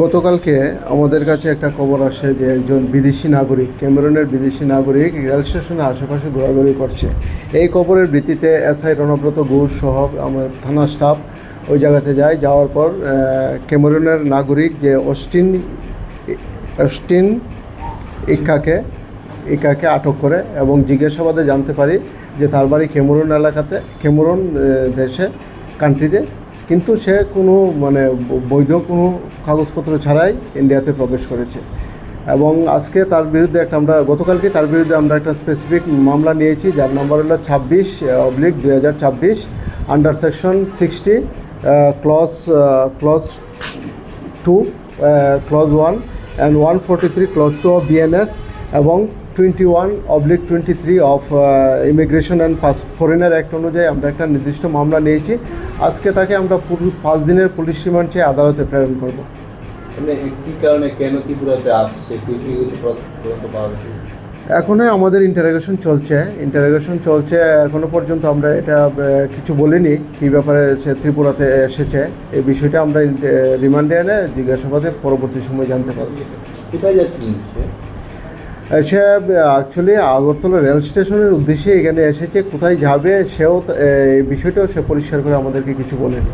গতকালকে আমাদের কাছে একটা খবর আসে যে একজন বিদেশি নাগরিক, ক্যামেরুনের বিদেশি নাগরিক রেল স্টেশনের আশেপাশে ঘোরাঘুরি করছে। এই খবরের ভিত্তিতে এসআই রণব্রত ঘোষ সহ আমার থানা স্টাফ ওই জায়গাতে যায়। যাওয়ার পর ক্যামেরুনের নাগরিক যে অস্টিন অস্টিন ইকাকে আটক করে এবং জিজ্ঞাসাবাদে জানতে পারি যে তার বাড়ি ক্যামেরুন এলাকাতে, ক্যামেরুন দেশে, কান্ট্রিতে, কিন্তু সে কোনো বৈধ কোনো কাগজপত্র ছাড়াই ইন্ডিয়াতে প্রবেশ করেছে। এবং আজকে তার বিরুদ্ধে গতকালকে তার বিরুদ্ধে আমরা একটা স্পেসিফিক মামলা নিয়েছি, যার নাম্বার হলো 26/2024 under section 60 clause 2 clause 1 and 143 clause 2 of BNS এবং 21/23 of immigration and foreigner act অনুযায়ী আমরা একটা নির্দিষ্ট মামলা নিয়েছি। আজকে তাকে আমরা 5 দিনের পুলিশ রিমান্ড চেয়ে আদালতে প্রেরণ করব। কী কারণে, কেন ত্রিপুরাতে আসছে? এখনও আমাদের ইন্টারোগেশন চলছে। এখনও পর্যন্ত আমরা এটা কিছু বলিনি কী ব্যাপারে সে ত্রিপুরাতে এসেছে। এই বিষয়টা আমরা রিমান্ডে এনে জিজ্ঞাসাবাদে পরবর্তী সময় জানতে পারব। কোথায় যাচ্ছিলেন সে অ্যাকচুয়ালি আগরতলা রেল স্টেশনের উদ্দেশ্যে এখানে এসেছে। কোথায় যাবে সেও এই বিষয়টাও সে পরিষ্কার করে আমাদেরকে কিছু বলেনি।